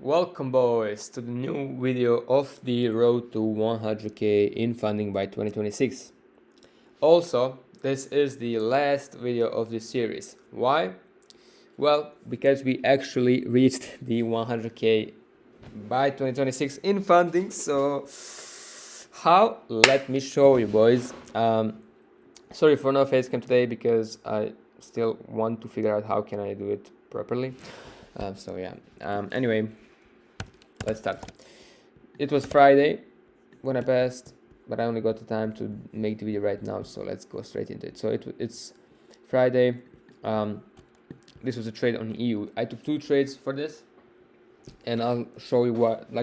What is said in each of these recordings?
Welcome boys to the new video of the road to 100k in funding by 2026. Also, this is the last video of this series. Why? Well, because we actually reached the 100k by 2026 in funding. So how? Let me show you boys. Sorry for no face cam today because I still want to figure out how can I do it properly. Anyway, let's start. It was Friday when I passed, but I only got the time to make the video right now, so let's go straight into it. So it's Friday. This was a trade on EU. I took 2 trades for this, and I'll show you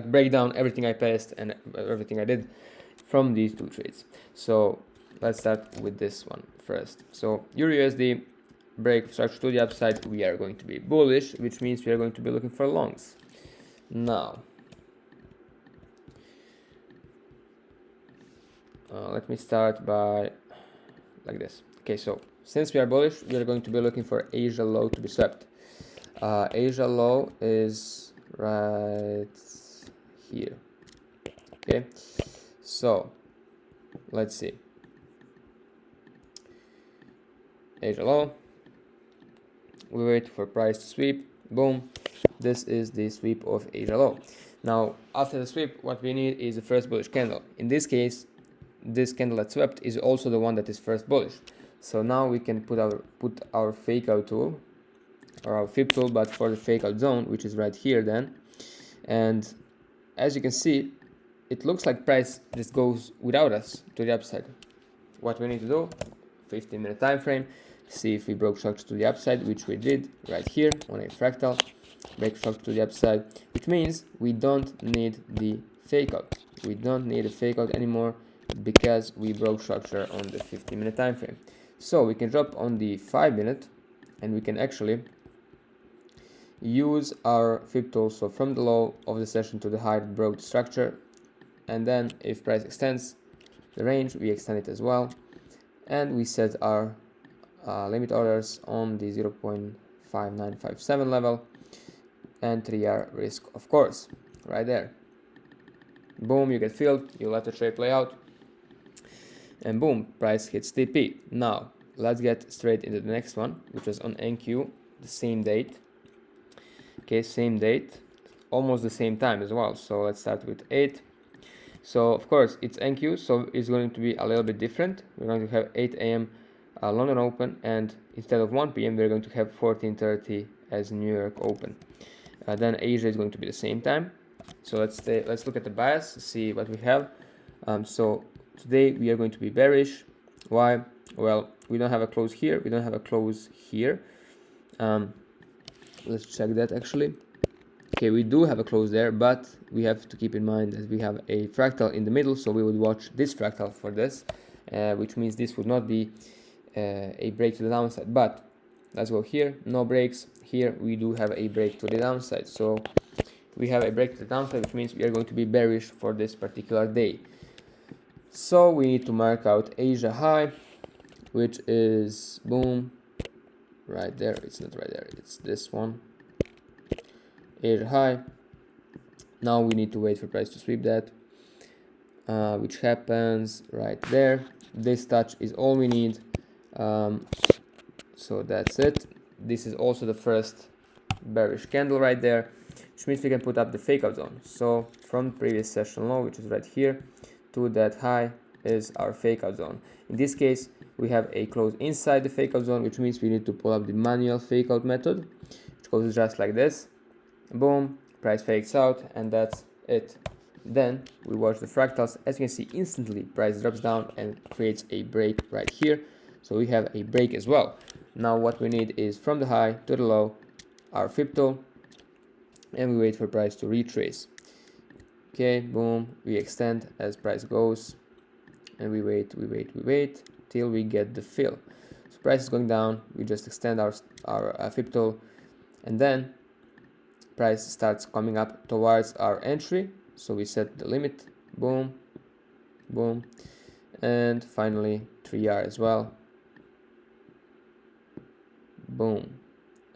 break down everything I passed and everything I did from these 2 trades. So let's start with this one first. So EURUSD break structure to the upside, we are going to be bullish, which means we are going to be looking for longs. Now, let me start by like this. Okay, so since we are bullish, we are going to be looking for Asia low to be swept. Asia low is right here. Okay, so let's see. Asia low. We wait for price to sweep. Boom. This is the sweep of Asia low. Now, after the sweep, what we need is the first bullish candle. In this case, this candle that swept is also the one that is first bullish. So now we can put our fake out tool or our fib tool, but for the fake out zone, which is right here then. And as you can see, it looks like price just goes without us to the upside. What we need to do, 15-minute time frame, see if we broke structure to the upside, which we did right here on a fractal. Break structure to the upside, which means we don't need the fake out. We don't need a fake out anymore because we broke structure on the 15-minute time frame. So we can drop on the 5-minute and we can actually use our fib tool. So from the low of the session to the high, broke the structure, and then if price extends the range, we extend it as well, and we set our limit orders on the 0.5957 level and 3R risk, of course, right there. Boom, you get filled, you let the trade play out, and boom, price hits TP. Now let's get straight into the next one, which was on NQ, the same date. Okay, same date, almost the same time as well. So let's start with 8. So of course it's NQ, so it's going to be a little bit different. We're going to have 8 a.m. London Open, and instead of 1 p.m. we're going to have 14:30 as New York Open. Then Asia is going to be the same time. So let's look at the bias, see what we have. So today we are going to be bearish. Why? Well, we don't have a close here, we don't have a close here. Let's check that actually. Okay, we do have a close there, but we have to keep in mind that we have a fractal in the middle, so we would watch this fractal for this, which means this would not be a break to the downside. But let's go here, no breaks. Here we do have a break to the downside, so we have a break to the downside, which means we are going to be bearish for this particular day. So we need to mark out Asia high, which is boom right there. It's not right there, it's this one, Asia high. Now we need to wait for price to sweep that, which happens right there. This touch is all we need. So that's it. This is also the first bearish candle right there, which means we can put up the fake out zone. So from previous session low, which is right here, to that high is our fake out zone. In this case, we have a close inside the fake out zone, which means we need to pull up the manual fake out method, which goes just like this. Boom, price fakes out, and that's it. Then we watch the fractals. As you can see, instantly price drops down and creates a break right here. So we have a break as well. Now what we need is from the high to the low, our fib tool, and we wait for price to retrace. Okay, boom, we extend as price goes, and we wait till we get the fill. So price is going down, we just extend our fib tool, and then price starts coming up towards our entry. So we set the limit, boom, boom, and finally 3R as well, boom.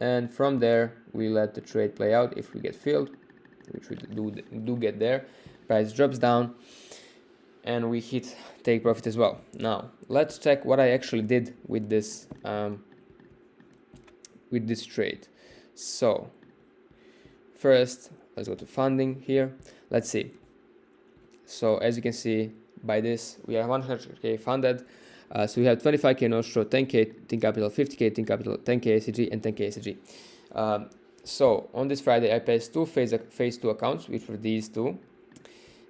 And from there we let the trade play out. If we get filled, which we do get there. Price drops down, and we hit take profit as well. Now let's check what I actually did with this trade. So first, let's go to funding here. Let's see. So as you can see, by this we are 100k funded. So we have 25k Nostro, 10k Think Capital, 50k Think Capital, 10k ACG, and 10k ACG. So on this Friday, I placed two phase 2 accounts, which were these two.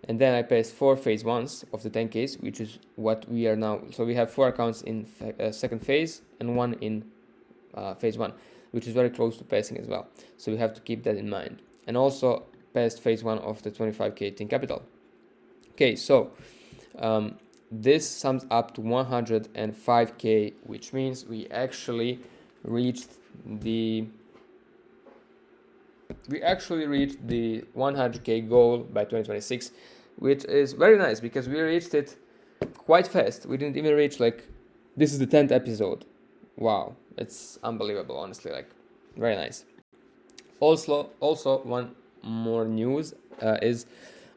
And then I placed 4 phase 1s of the 10Ks, which is what we are now. So we have 4 accounts in second phase and 1 in phase 1, which is very close to passing as well. So we have to keep that in mind. And also passed phase 1 of the 25k Think Capital. Okay, so this sums up to 105k, which means we actually reached the 100k goal by 2026, which is very nice because we reached it quite fast. We didn't even reach, like, this is the 10th episode. Wow, it's unbelievable, honestly, like, very nice. Also one more news is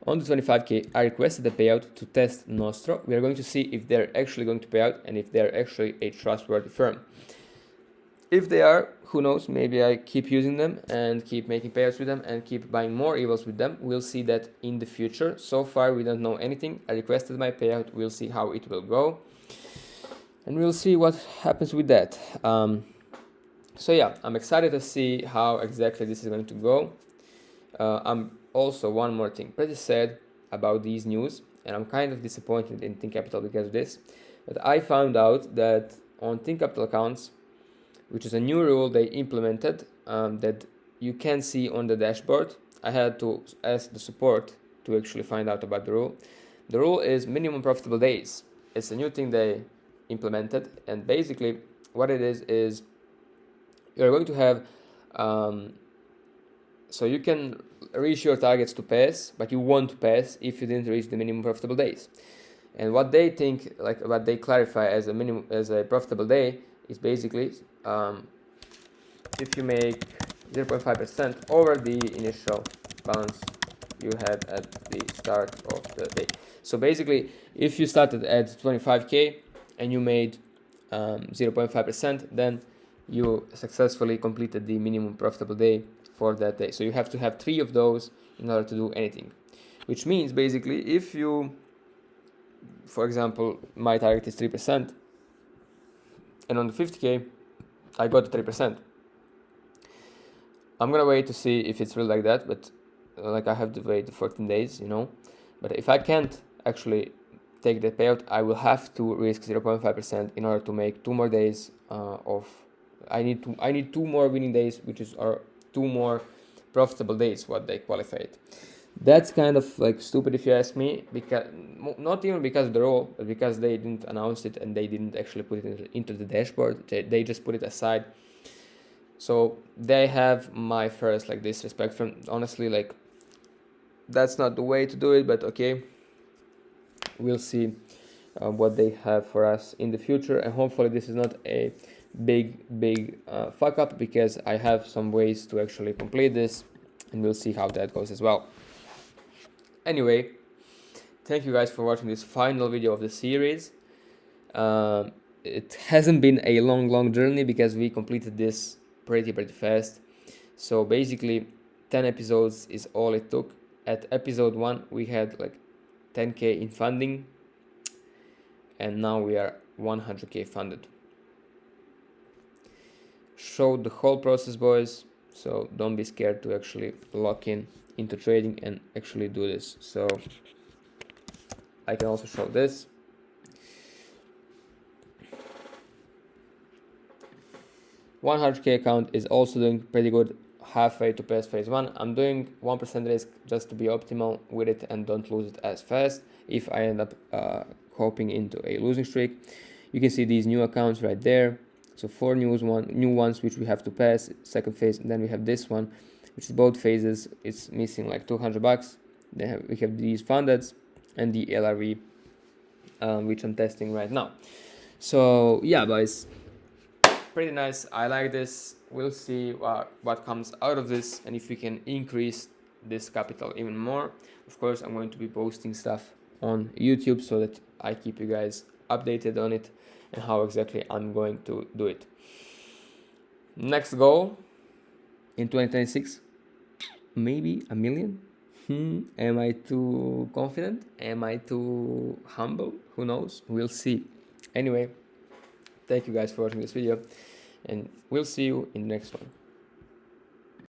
on the 25k, I requested the payout to test Nostro. We are going to see if they're actually going to pay out and if they're actually a trustworthy firm. If they are, who knows, maybe I keep using them and keep making payouts with them and keep buying more evils with them. We'll see that in the future. So far, we don't know anything. I requested my payout. We'll see how it will go. And we'll see what happens with that. So yeah, I'm excited to see how exactly this is going to go. I'm also, one more thing, pretty sad about these news. And I'm kind of disappointed in Think Capital because of this. But I found out that on Think Capital accounts, which is a new rule they implemented that you can see on the dashboard. I had to ask the support to actually find out about the rule. The rule is minimum profitable days. It's a new thing they implemented, and basically what it is you're going to have so you can reach your targets to pass, but you won't pass if you didn't reach the minimum profitable days. And what they think, like what they clarify as a profitable day, is basically if you make 0.5% over the initial balance you had at the start of the day. So basically, if you started at 25k and you made 0.5%, then you successfully completed the minimum profitable day for that day. So you have to have 3 of those in order to do anything, which means basically if you, for example, my target is 3%, and on the 50k I got 3%. I'm gonna wait to see if it's really like that, but like I have to wait 14 days, you know. But if I can't actually take that payout, I will have to risk 0.5% in order to make 2 more days of. I need 2 more winning days, which are 2 more profitable days, what they qualified. That's kind of like stupid if you ask me, because not even because of the rule, but because they didn't announce it and they didn't actually put it into the dashboard. They just put it aside. So they have my first like disrespect from, honestly, like that's not the way to do it, but okay, we'll see what they have for us in the future, and hopefully this is not a big fuck up, because I have some ways to actually complete this, and we'll see how that goes as well. Anyway, thank you guys for watching this final video of the series. It hasn't been a long journey because we completed this pretty fast. So basically 10 episodes is all it took. At episode 1 we had like 10k in funding, and now we are 100k funded. Showed the whole process, boys, so don't be scared to actually lock in into trading and actually do this. So I can also show this. $100k account is also doing pretty good, halfway to pass phase 1. I'm doing 1% risk just to be optimal with it and don't lose it as fast if I end up hopping into a losing streak. You can see these new accounts right there. So 4 new ones which we have to pass, second phase, and then we have this one, which is both phases. It's missing like $200. We have these fundeds and the LRV, which I'm testing right now. So yeah, guys, pretty nice. I like this. We'll see what comes out of this, and if we can increase this capital even more. Of course, I'm going to be posting stuff on YouTube so that I keep you guys updated on it and how exactly I'm going to do it. Next goal in 2026, maybe a million. Am I too confident? Am I too humble? Who knows? We'll see. Anyway, thank you guys for watching this video, and we'll see you in the next one.